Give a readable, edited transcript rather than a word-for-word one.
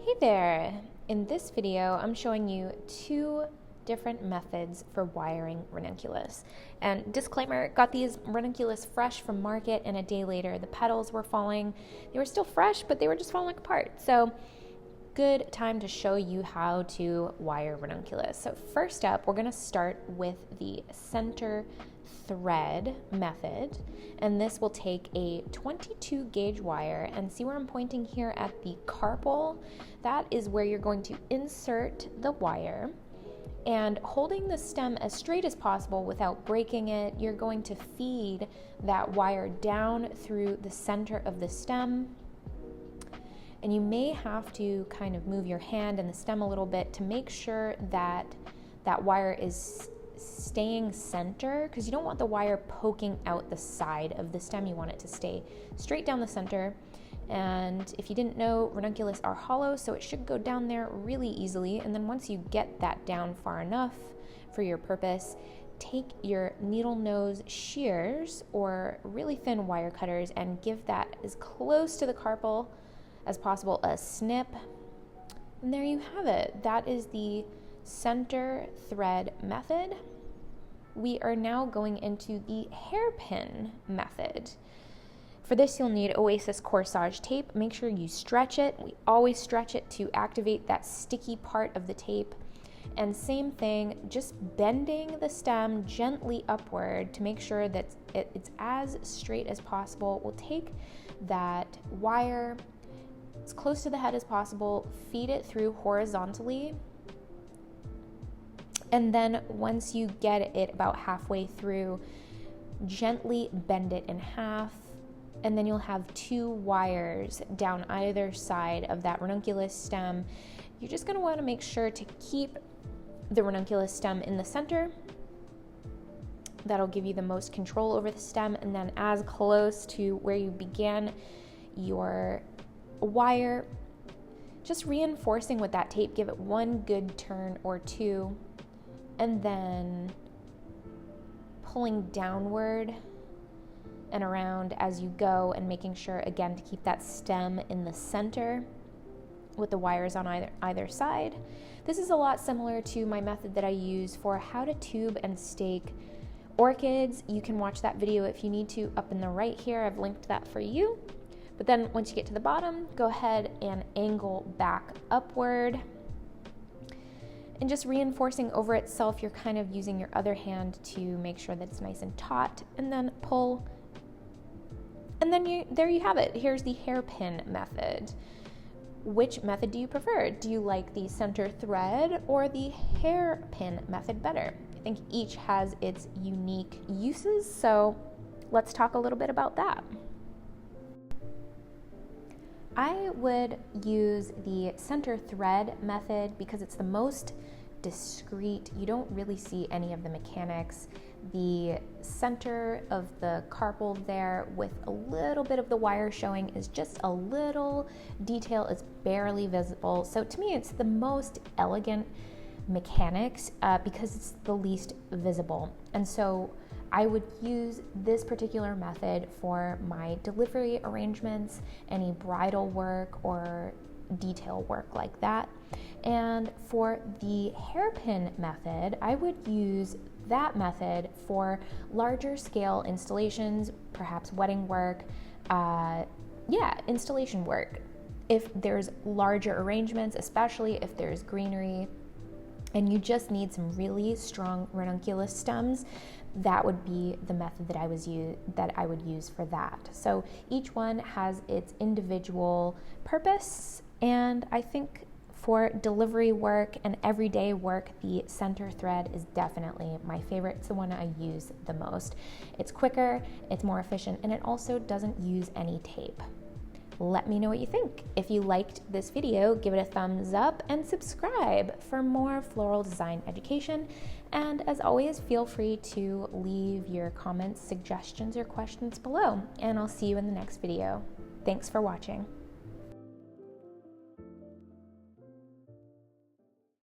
Hey there! In this video, I'm showing you two different methods for wiring ranunculus. And disclaimer, got these ranunculus fresh from market, and a day later the petals were falling. They were still fresh, but they were just falling apart. So good time to show you how to wire ranunculus. So first up, we're going to start with the center thread method, and this will take a 22 gauge wire, and see where I'm pointing here at the carpel? That is where you're going to insert the wire, and holding the stem as straight as possible without breaking it, you're going to feed that wire down through the center of the stem. And you may have to kind of move your hand and the stem a little bit to make sure that that wire is staying center, because you don't want the wire poking out the side of the stem. You want it to stay straight down the center. And if you didn't know, ranunculus are hollow, so it should go down there really easily. And then once you get that down far enough for your purpose, take your needle nose shears or really thin wire cutters and give that as close to the carpel as possible a snip. And there you have it. That is the center thread method. We are now going into the hairpin method. For this, you'll need Oasis corsage tape. Make sure you stretch it. We always stretch it to activate that sticky part of the tape. And same thing, just bending the stem gently upward to make sure that it's as straight as possible. We'll take that wire as close to the head as possible, feed it through horizontally, and then once you get it about halfway through, gently bend it in half, and then you'll have two wires down either side of that ranunculus stem. You're just going to want to make sure to keep the ranunculus stem in the center. That'll give you the most control over the stem, and then as close to where you began your wire, just reinforcing with that tape. Give it one good turn or two, and then pulling downward and around as you go, and making sure again to keep that stem in the center with the wires on either side. This is a lot similar to my method that I use for how to tube and stake orchids. You can watch that video if you need to up in the right here. I've linked that for you. But then once you get to the bottom, go ahead and angle back upward. And just reinforcing over itself, you're kind of using your other hand to make sure that it's nice and taut, and then pull. And then there you have it. Here's the hairpin method. Which method do you prefer? Do you like the center thread or the hairpin method better? I think each has its unique uses, so let's talk a little bit about that. I would use the center thread method because it's the most discreet. You don't really see any of the mechanics. The center of the carpel there with a little bit of the wire showing is just a little detail. It's barely visible. So to me, it's the most elegant mechanics because it's the least visible. And so I would use this particular method for my delivery arrangements, any bridal work or detail work like that. And for the hairpin method, I would use that method for larger scale installations, perhaps wedding work, installation work. If there's larger arrangements, especially if there's greenery, and you just need some really strong ranunculus stems, that would be the method that I would use for that. So each one has its individual purpose, and I think for delivery work and everyday work, the center thread is definitely my favorite. It's the one I use the most. It's quicker, it's more efficient, and it also doesn't use any tape. Let me know what you think. If you liked this video, give it a thumbs up and subscribe for more floral design education. And as always, feel free to leave your comments, suggestions, or questions below, and I'll see you in the next video. Thanks for watching.